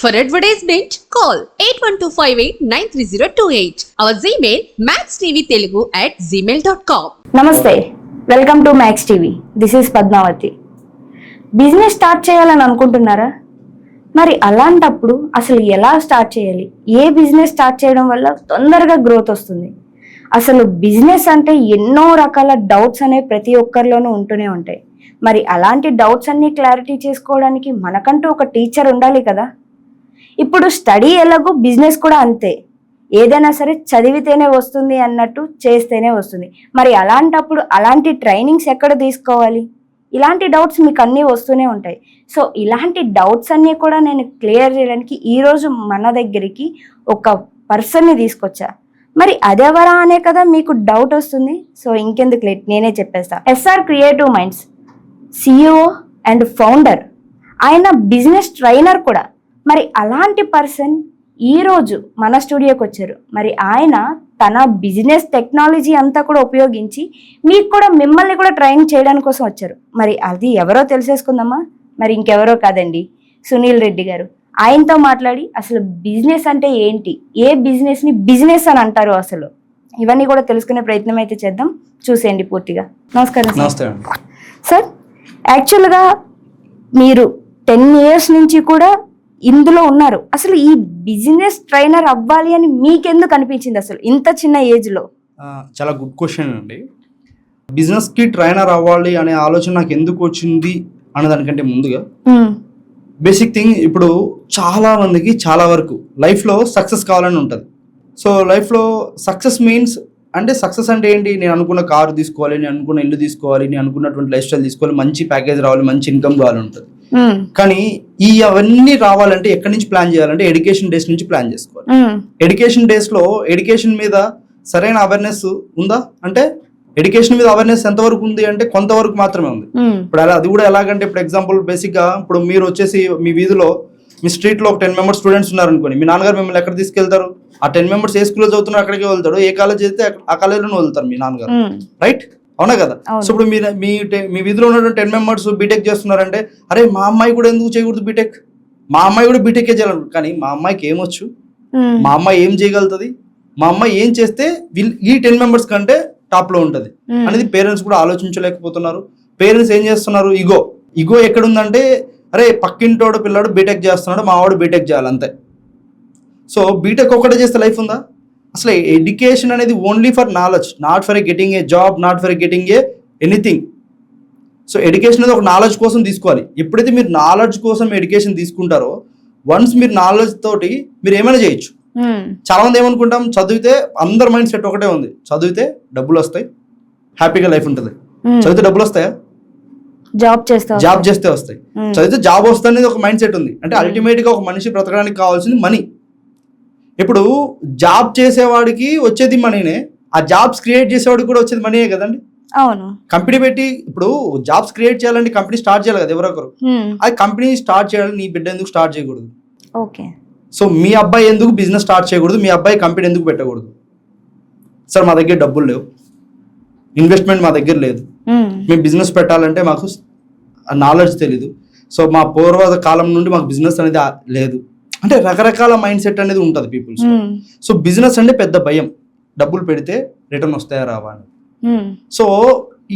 For advertisement, call 8125893028. Our Gmail maxtvtelugu@gmail.com. నమస్తే, welcome to Max TV. This is Padmavathi. Business start చేయాలని అనుకుంటున్నారా? మరి అలాంటప్పుడు అసలు ఎలా స్టార్ట్ చేయాలి? ఏ బిజినెస్ స్టార్ట్ చేయడం వల్ల తొందరగా గ్రోత్ వస్తుంది? అసలు బిజినెస్ అంటే ఎన్నో రకాల డౌట్స్ అనేవి ప్రతి ఒక్కరిలోనూ ఉంటూనే ఉంటాయి. మరి అలాంటి డౌట్స్ అన్ని క్లారిటీ చేసుకోవడానికి మనకంటూ ఒక టీచర్ ఉండాలి కదా. ఇప్పుడు స్టడీ ఎలాగో బిజినెస్ కూడా అంతే. ఏదైనా సరే చదివితేనే వస్తుంది అన్నట్టు చేస్తేనే వస్తుంది. మరి అలాంటప్పుడు అలాంటి ట్రైనింగ్స్ ఎక్కడ తీసుకోవాలి? ఇలాంటి డౌట్స్ మీకు అన్నీ వస్తూనే ఉంటాయి. సో ఇలాంటి డౌట్స్ అన్నీ కూడా నేను క్లియర్ చేయడానికి ఈరోజు మన దగ్గరికి ఒక పర్సన్ని తీసుకొచ్చా. మరి అదెవరా అనే కదా మీకు డౌట్ వస్తుంది. సో ఇంకెందుకు లేట్, నేనే చెప్పేస్తా. SR creative minds CEO and founder, ఆయన బిజినెస్ ట్రైనర్ కూడా. మరి అలాంటి పర్సన్ ఈరోజు మన స్టూడియోకి వచ్చారు. మరి ఆయన తన బిజినెస్ టెక్నాలజీ అంతా కూడా ఉపయోగించి మీకు కూడా మిమ్మల్ని కూడా ట్రైన్ చేయడానికి కోసం వచ్చారు. మరి అది ఎవరో తెలిసేసుకుందామా? మరి ఇంకెవరో కాదండి, సునీల్ రెడ్డి గారు. ఆయనతో మాట్లాడి అసలు బిజినెస్ అంటే ఏంటి, ఏ బిజినెస్ని బిజినెస్ అని అంటారు, అసలు ఇవన్నీ కూడా తెలుసుకునే ప్రయత్నం అయితే చేద్దాం. చూసేయండి పూర్తిగా. నమస్కారం సార్. యాక్చువల్గా మీరు 10 years నుంచి కూడా ఇందులో ఉన్నారు. అసలు ఈ బిజినెస్ ట్రైనర్ అవ్వాలి అని మీకెందుకు అనిపించింది అసలు ఇంత చిన్న ఏజ్లో? చాలా గుడ్ క్వశ్చన్ అండి. బిజినెస్కి ట్రైనర్ అవ్వాలి అనే ఆలోచన నాకు ఎందుకు వచ్చింది అన్నదానికంటే ముందుగా బేసిక్ థింగ్, ఇప్పుడు చాలా మందికి చాలా వరకు లైఫ్లో సక్సెస్ కావాలని ఉంటుంది. సో లైఫ్లో సక్సెస్ మీన్స్ అంటే సక్సెస్ అంటే ఏంటి? నేను అనుకున్న కారు తీసుకోవాలి, నేను అనుకున్న ఇల్లు తీసుకోవాలి, నేను అనుకున్నటువంటి లైఫ్ స్టైల్ తీసుకోవాలి, మంచి ప్యాకేజ్ రావాలి, మంచి ఇన్కమ్ కావాలి ఉంటుంది. కానీ అవన్నీ రావాలంటే ఎక్కడి నుంచి ప్లాన్ చేయాలంటే ఎడ్యుకేషన్ డేస్ నుంచి ప్లాన్ చేసుకోవాలి. ఎడ్యుకేషన్ డేస్ లో ఎడ్యుకేషన్ మీద సరైన అవేర్నెస్ ఉందా అంటే ఎడ్యుకేషన్ మీద అవేర్నెస్ ఎంతవరకు ఉంది అంటే కొంతవరకు మాత్రమే ఉంది. ఇప్పుడు అది కూడా ఎలాగంటే, ఇప్పుడు ఎగ్జాంపుల్ బేసిక్ గా ఇప్పుడు మీరు వచ్చేసి మీ వీధిలో మీ స్ట్రీట్ లో ఒక 10 members స్టూడెంట్స్ ఉన్నారు అనుకోండి, మీ నాన్నగారు మిమ్మల్ని ఎక్కడ తీసుకెళ్తారు? ఆ 10 members ఏ స్కూల్లో చదువుతున్నారు అక్కడికి వెళ్తాడు, ఏ కాలేజ్ అయితే ఆ కాలేజీలోనే వెళ్తారు మీ నాన్నగారు, రైట్? అవునా కదా? సో ఇప్పుడు మీ వీధిలో ఉన్నటువంటి 10 members బీటెక్ చేస్తున్నారంటే, అరే మా అమ్మాయి కూడా ఎందుకు చేయకూడదు బీటెక్, మా అమ్మాయి కూడా బీటెక్ చేయాలి. కానీ మా అమ్మాయికి ఏమొచ్చు, మా అమ్మాయి ఏం చేయగలుగుతుంది, మా అమ్మాయి ఏం చేస్తే ఈ 10 members కంటే టాప్ లో ఉంటది అనేది పేరెంట్స్ కూడా ఆలోచించలేకపోతున్నారు. పేరెంట్స్ ఏం చేస్తున్నారు, ఇగో ఎక్కడుందంటే, అరే పక్కింటోడు పిల్లాడు బీటెక్ చేస్తున్నాడు, మా వాడు బీటెక్ చేయాలి అంతే. సో బీటెక్ ఒక్కటే చేస్తే లైఫ్ ఉందా? అసలు ఎడ్యుకేషన్ అనేది only for knowledge, not for getting a job, not for getting a anything. So education అనేది ఒక నాలెడ్జ్ కోసం తీసుకోవాలి. ఎప్పుడైతే మీరు నాలెడ్జ్ కోసం ఎడ్యుకేషన్ తీసుకుంటారో, వన్స్ మీరు నాలెడ్జ్ తోటి మీరు ఏమైనా చేయొచ్చు. చాలా మంది ఏమనుకుంటాం, చదివితే అందరి మైండ్ సెట్ ఒకటే ఉంది, చదివితే డబ్బులు వస్తాయి, హ్యాపీగా లైఫ్ ఉంటుంది. చదివితే డబ్బులు వస్తాయా? జాబ్ చేస్తే వస్తాయి. చదివితే జాబ్ వస్తుంది అనేది ఒక మైండ్ సెట్ ఉంది. అంటే అల్టిమేట్ గా ఒక మనిషి బ్రతకడానికి కావాల్సింది మనీ. ఇప్పుడు జాబ్ చేసేవాడికి వచ్చేది మనీనే, ఆ జాబ్స్ క్రియేట్ చేసేవాడికి కూడా వచ్చేది మనీయే కదండి. అవును. కంపెనీ పెట్టి ఇప్పుడు జాబ్స్ క్రియేట్ చేయాలంటే కంపెనీ స్టార్ట్ చేయాలి కదా ఎవరొకరు. అది కంపెనీ స్టార్ట్ చేయాలి, నీ బిడ్డ ఎందుకు స్టార్ట్ చేయకూడదు? ఓకే. సో మీ అబ్బాయి ఎందుకు బిజినెస్ స్టార్ట్ చేయకూడదు, మీ అబ్బాయి కంపెనీ ఎందుకు పెట్టకూడదు? సార్ మా దగ్గర డబ్బులు లేవు, ఇన్వెస్ట్మెంట్ మా దగ్గర లేదు, మేము బిజినెస్ పెట్టాలంటే మాకు నాలెడ్జ్ తెలీదు, సో మా పూర్వ కాలం నుండి మాకు బిజినెస్ అనేది లేదు అంటే రకరకాల మైండ్ సెట్ అనేది ఉంటుంది పీపుల్స్. సో బిజినెస్ అంటే పెద్ద భయం, డబ్బులు పెడితే రిటర్న్ వస్తాయా రావా అని. సో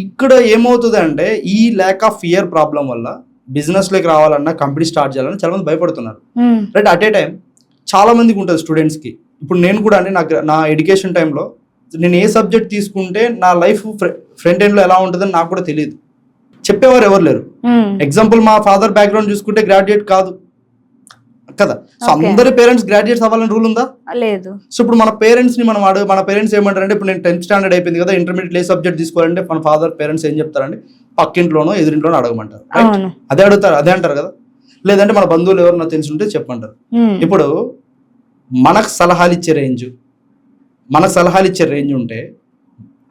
ఇక్కడ ఏమవుతుంది అంటే, ఈ ల్యాక్ ఆఫ్ ఫియర్ ప్రాబ్లం వల్ల బిజినెస్ లోకి రావాలన్నా, కంపెనీ స్టార్ట్ చేయాలన్నా చాలా మంది భయపడుతున్నారు, రైట్? అట్ ఏ టైం చాలా మందికి ఉంటుంది స్టూడెంట్స్కి. ఇప్పుడు నేను కూడా అంటే నా ఎడ్యుకేషన్ టైంలో నేను ఏ సబ్జెక్ట్ తీసుకుంటే నా లైఫ్ ఫ్రంట్ ఎండ్ లో ఎలా ఉంటుందని నాకు కూడా తెలియదు, చెప్పేవారు ఎవరు లేరు. ఎగ్జాంపుల్ మా ఫాదర్ బ్యాక్గ్రౌండ్ చూసుకుంటే గ్రాడ్యుయేట్ కాదు కదా. సో అందరి పేరెంట్స్ గ్రాడ్యుయేట్స్ అవ్వాలని రూల్ ఉందా? లేదు. సో ఇప్పుడు మన పేరెంట్స్ ని మన పేరెంట్స్ ఏమంటారంటే, ఇప్పుడు నేను 10th standard అయిపోయింది కదా, ఇంటర్మీడియట్ ఏ సబ్జెక్ట్ తీసుకోవాలంటే మన ఫాదర్ పేరెంట్స్ ఏం చెప్తారంటే, పక్కింట్లోనో ఎదురింట్లోనో అడగమంటారు, అదే అంటారు కదా. లేదంటే మన బంధువులు ఎవరన్నా తెలుసుంటే చెప్పంటారు. ఇప్పుడు మనకు సలహాలు ఇచ్చే రేంజ్ ఉంటే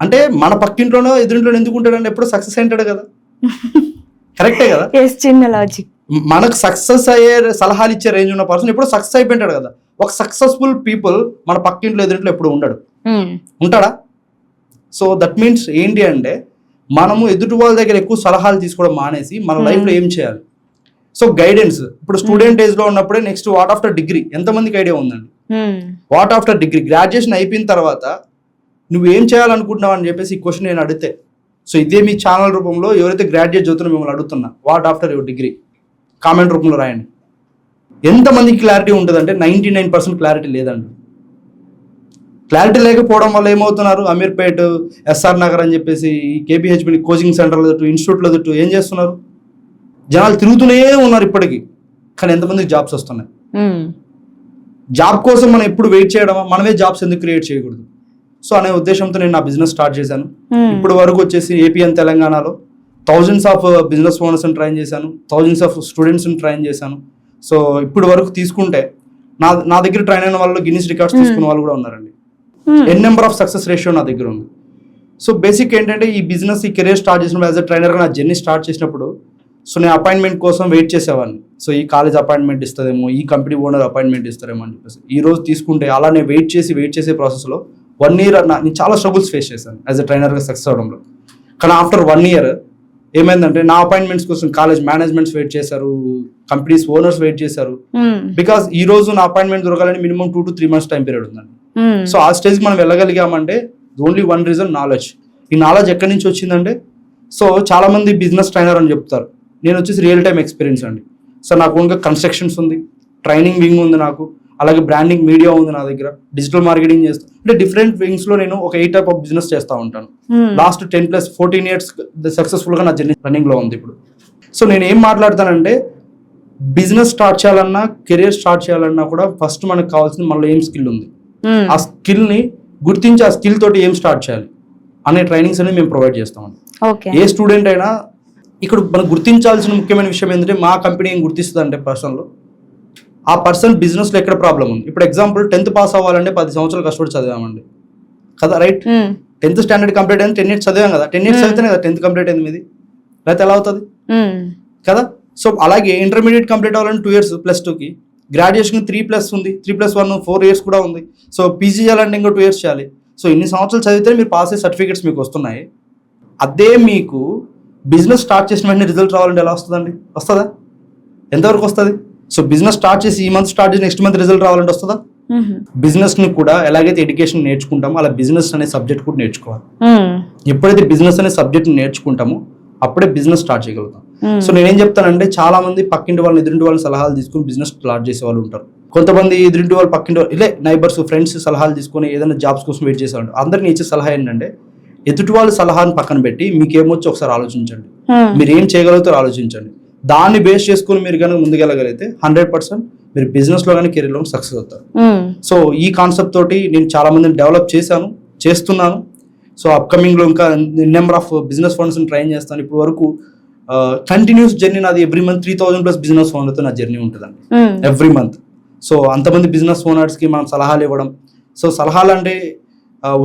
అంటే మన పక్కింట్లోనో ఎదురింట్లోనో ఎందుకు ఉంటాడంటే ఎప్పుడు సక్సెస్ అయింటాడు కదా, కరెక్టే కదా? చిన్న లాజిక్. మనకు సక్సెస్ అయ్యే సలహాలు ఇచ్చే రేంజ్ ఉన్న పర్సన్ ఎప్పుడు సక్సెస్ అయిపోయింటాడు కదా. ఒక సక్సెస్ఫుల్ పీపుల్ మన పక్కింట్లో ఎదురింట్లో ఎప్పుడు ఉంటాడా? సో దట్ మీన్స్ ఏంటి అంటే, మనము ఎదుటి వాళ్ళ దగ్గర ఎక్కువ సలహాలు తీసుకోవడం మానేసి మన లైఫ్లో ఏం చేయాలి, సో గైడెన్స్ ఇప్పుడు స్టూడెంట్ ఏజ్ లో ఉన్నప్పుడే నెక్స్ట్ వాట్ ఆఫ్టర్ డిగ్రీ ఎంతమందికి ఐడియా ఉందండి? వాట్ ఆఫ్టర్ డిగ్రీ గ్రాడ్యుయేషన్ అయిపోయిన తర్వాత నువ్వు ఏం చేయాలనుకుంటున్నావు అని చెప్పేసి ఈ క్వశ్చన్ నేను అడిగితే, సో ఇదే మీ ఛానల్ రూపంలో ఎవరైతే గ్రాడ్యుయేట్ చదువుతున్నా మిమ్మల్ని అడుగుతున్నా, what after your degree comment రూపంలో రాయండి. ఎంతమందికి క్లారిటీ ఉంటుందంటే 99% క్లారిటీ లేదండి. క్లారిటీ లేకపోవడం వల్ల ఏమవుతున్నారు, అమీర్పేట్, ఎస్ఆర్ నగర్ అని చెప్పేసి కేపీహెచ్బి కోచింగ్ సెంటర్ల చుట్టూ, ఇన్స్టిట్యూట్ల చుట్టూ ఏం చేస్తున్నారు, జనాలు తిరుగుతూనే ఉన్నారు ఇప్పటికీ. కానీ ఎంతమందికి జాబ్స్ వస్తున్నాయి? జాబ్ కోసం మనం ఎప్పుడు వెయిట్ చేయడమా, మనమే జాబ్స్ ఎందుకు క్రియేట్ చేయకూడదు? సో అనే ఉద్దేశంతో నేను నా బిజినెస్ స్టార్ట్ చేశాను. ఇప్పుడు వరకు వచ్చేసి ఏపీ అండ్ తెలంగాణలో థౌజండ్స్ ఆఫ్ బిజినెస్ ఓనర్స్ని ట్రైన్ చేశాను, థౌజండ్స్ ఆఫ్ స్టూడెంట్స్ని ట్రైన్ చేశాను. సో ఇప్పుడు వరకు తీసుకుంటే నా దగ్గర ట్రైన్ అయిన వాళ్ళు గిన్నిస్ రికార్డ్స్ తీసుకున్న వాళ్ళు కూడా ఉన్నారండి. ఎన్ నెంబర్ ఆఫ్ సక్సెస్ రేషియో నా దగ్గర ఉంది. సో బేసిక్ ఏంటంటే ఈ బిజినెస్, ఈ కెరీర్ స్టార్ట్ చేసినప్పుడు యాజ్ అ ట్రైనర్గా నా జర్నీ స్టార్ట్ చేసినప్పుడు సో నేను అపాయింట్మెంట్ కోసం వెయిట్ చేసేవాడిని. సో ఈ కాలేజ్ అపాయింట్మెంట్ ఇస్తుందేమో, ఈ కంపెనీ ఓనర్ అపాయింట్మెంట్ ఇస్తారేమో అని చెప్పేసి ఈ రోజు తీసుకుంటే అలా నేను వెయిట్ చేసే ప్రాసెస్లో 1 year నేను చాలా స్ట్రగుల్స్ ఫేస్ చేశాను యాజ్ అ ట్రైనర్గా సక్సెస్ అవడంలో. కానీ ఆఫ్టర్ 1 year ఏమైందంటే నా అపాయింట్మెంట్స్ కోసం కాలేజ్ మేనేజ్మెంట్స్ వెయిట్ చేశారు, కంపెనీస్ ఓనర్స్ వెయిట్ చేశారు. బికాస్ ఈ రోజు నా అపాయింట్మెంట్ దొరకాలని minimum 2 to 3 months time period ఉందండి. సో ఆ స్టేజ్కి మనం వెళ్ళగలిగామంటే ఓన్లీ వన్ రీజన్, నాలెడ్జ్. ఈ నాలెడ్జ్ ఎక్కడి నుంచి వచ్చిందంటే, సో చాలా మంది బిజినెస్ ట్రైనర్ అని చెప్తారు, నేను వచ్చేసి రియల్ టైమ్ ఎక్స్పీరియన్స్ అండి. సో నాకు ఓన్గా కన్స్ట్రక్షన్స్ ఉంది, ట్రైనింగ్ వింగ్ ఉంది నాకు, అలాగే బ్రాండింగ్ మీడియా ఉంది నా దగ్గర, డిజిటల్ మార్కెటింగ్ చేస్తాను. అంటే డిఫరెంట్ వింగ్స్ లో నేను ఒక 8 type ఆఫ్ బిజినెస్ చేస్తూ ఉంటాను. లాస్ట్ 10+ 14 years సక్సెస్ఫుల్ గా నా జర్నీ రన్నింగ్ లో ఉంది ఇప్పుడు. సో నేను ఏం మాట్లాడతానంటే, బిజినెస్ స్టార్ట్ చేయాలన్నా, కెరీర్ స్టార్ట్ చేయాలన్నా కూడా ఫస్ట్ మనకు కావాల్సింది మనలో ఏం స్కిల్ ఉంది, ఆ స్కిల్ ని గుర్తించి ఆ స్కిల్ తోటి ఏం స్టార్ట్ చేయాలి అనే ట్రైనింగ్స్ అనేది మేము ప్రొవైడ్ చేస్తామండి. ఏ స్టూడెంట్ అయినా ఇక్కడ మనం గుర్తించాల్సిన ముఖ్యమైన విషయం ఏంటంటే, మా కంపెనీ ఏం గుర్తిస్తుంది అంటే పర్సన్లో ఆ పర్సన్ బిజినెస్లో ఎక్కడ ప్రాబ్లం ఉంది. ఇప్పుడు ఎగ్జాంపుల్ 10th పాస్ అవ్వాలంటే 10 సంవత్సరాలు కష్టపడి చదివామండి కదా, రైట్? 10th స్టాండర్డ్ కంప్లీట్ అయింది, 10 years చదివాం కదా, 10 years చదివితేనే కదా 10th కంప్లీట్ అయింది మీది, లేకపోతే ఎలా అవుతుంది కదా? సో అలాగే ఇంటర్మీడియట్ కంప్లీట్ అవ్వాలంటే 2 years +2కి, గ్రాడ్యుయేషన్ 3+ ఉంది, 3+1 4 years కూడా ఉంది. సో పీజీ చేయాలంటే ఇంకో 2 years చేయాలి. సో ఇన్ని సంవత్సరాలు చదివితే మీరు పాస్ అయ్యే సర్టిఫికేట్స్ మీకు వస్తున్నాయి. అదే మీకు బిజినెస్ స్టార్ట్ చేసిన వెంటనే రిజల్ట్ రావాలంటే ఎలా వస్తుందండి? వస్తుందా? ఎంతవరకు వస్తుంది? సో బిజినెస్ స్టార్ట్ చేసి ఈ మంత్ స్టార్ట్ చేసి నెక్స్ట్ మంత్ రిజల్ట్ రావాలంటే వస్తుందా? బిజినెస్ ని కూడా ఎలాగైతే ఎడ్యుకేషన్ నేర్చుకుంటామో అలా బిజినెస్ అనే సబ్జెక్ట్ కూడా నేర్చుకోవాలి. ఎప్పుడైతే బిజినెస్ అనే సబ్జెక్ట్ నేర్చుకుంటామో అప్పుడే బిజినెస్ స్టార్ట్ చేయగలుగుతాం. సో నేనేం చెప్తానంటే, చాలా మంది పక్కింటి వాళ్ళు, ఎదురింటి వాళ్ళ సలహాలు తీసుకుని బిజినెస్ స్టార్ట్ చేసే వాళ్ళు ఉంటారు. కొంతమంది ఎదురింటి వాళ్ళు, పక్కింటి వాళ్ళు, ఇదే నైబర్స్, ఫ్రెండ్స్ సలహాలు తీసుకొని ఏదైనా జాబ్స్ కోసం వెయిట్ చేసేవాళ్ళు. అందరినీ ఇచ్చే సలహా ఏంటంటే, ఎదుటి వాళ్ళ సలహాను పక్కన పెట్టి మీకేమొచ్చి ఒకసారి ఆలోచించండి, మీరు ఏం చేయగలుగుతారో ఆలోచించండి. దాన్ని బేస్ చేసుకుని మీరు కనుక ముందుకెళ్ళగలిగితే 100% మీరు బిజినెస్ లో కానీ కెరీర్ లో సక్సెస్ అవుతారు. సో ఈ కాన్సెప్ట్ తోటి నేను చాలా మందిని డెవలప్ చేస్తున్నాను. సో అప్కమింగ్ లో ఇంకా number of business funds train చేస్తాను. ఇప్పుడు వరకు కంటిన్యూస్ జర్నీ నాది. ఎవ్రీ మంత్ 3000+ బిజినెస్ ఓనర్తో నా జర్నీ ఉంటుందండి ఎవ్రీ మంత్. సో అంతమంది బిజినెస్ ఓనర్స్ కి మనం సలహాలు ఇవ్వడం. సో సలహాలు అంటే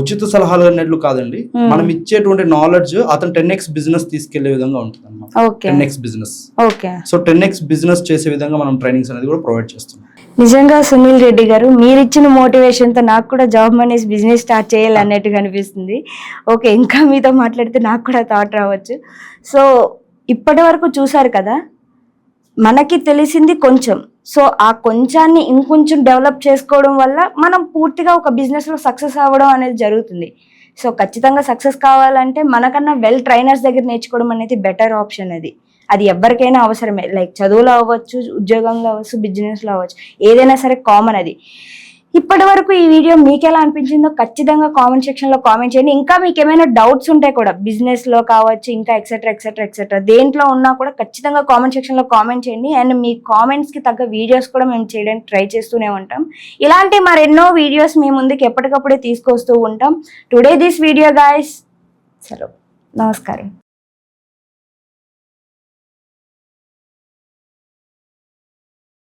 ఉచిత సలహాలు అన్నట్లు కాదండి, మనం ఇచ్చేటువంటి నాలెడ్జ్ అతను 10x బిజినెస్ తీసుకెళ్లే విధంగా ఉంటుంది అన్నమాట. 10x business. So 10x business చేసే విధంగా మనం ట్రైనింగ్స్ అనేది కూడా ప్రొవైడ్ చేస్తున్నాం. నిజంగా సునీల్ రెడ్డి గారు, మీరు ఇచ్చిన మోటివేషన్ తో నాకు కూడా జాబ్ మానేసి బిజినెస్ స్టార్ట్ చేయాలి అన్నట్టుగా అనిపిస్తుంది. ఓకే, ఇంకా మీతో మాట్లాడితే నాకు కూడా థాట్ రావచ్చు. సో ఇప్పటి వరకు చూసారు కదా, మనకి తెలిసింది కొంచెం. సో ఆ కొంచాన్ని ఇంకొంచెం డెవలప్ చేసుకోవడం వల్ల మనం పూర్తిగా ఒక బిజినెస్లో సక్సెస్ అవ్వడం అనేది జరుగుతుంది. సో ఖచ్చితంగా సక్సెస్ కావాలంటే మనకన్నా వెల్ ట్రైనర్స్ దగ్గర నేర్చుకోవడం అనేది బెటర్ ఆప్షన్. అది ఎవరికైనా అవసరమే. లైక్ చదువులో అవ్వచ్చు, ఉద్యోగంలో అవ్వచ్చు, బిజినెస్లో అవ్వచ్చు, ఏదైనా సరే కామన్ అది. ఇప్పటి వరకు ఈ వీడియో మీకు ఎలా అనిపించిందో ఖచ్చితంగా కామెంట్ సెక్షన్లో కామెంట్ చేయండి. ఇంకా మీకు ఏమైనా డౌట్స్ ఉంటాయి కూడా, బిజినెస్లో కావచ్చు, ఇంకా ఎక్సెట్రా దేంట్లో ఉన్నా కూడా ఖచ్చితంగా కామెంట్ సెక్షన్లో కామెంట్ చేయండి. అండ్ మీ కామెంట్స్కి తగ్గ వీడియోస్ కూడా మేము చేయడానికి ట్రై చేస్తూనే ఉంటాం. ఇలాంటి మరెన్నో వీడియోస్ మీ ముందుకు ఎప్పటికప్పుడే తీసుకొస్తూ ఉంటాం. Today this video guys. చలో, నమస్కారం.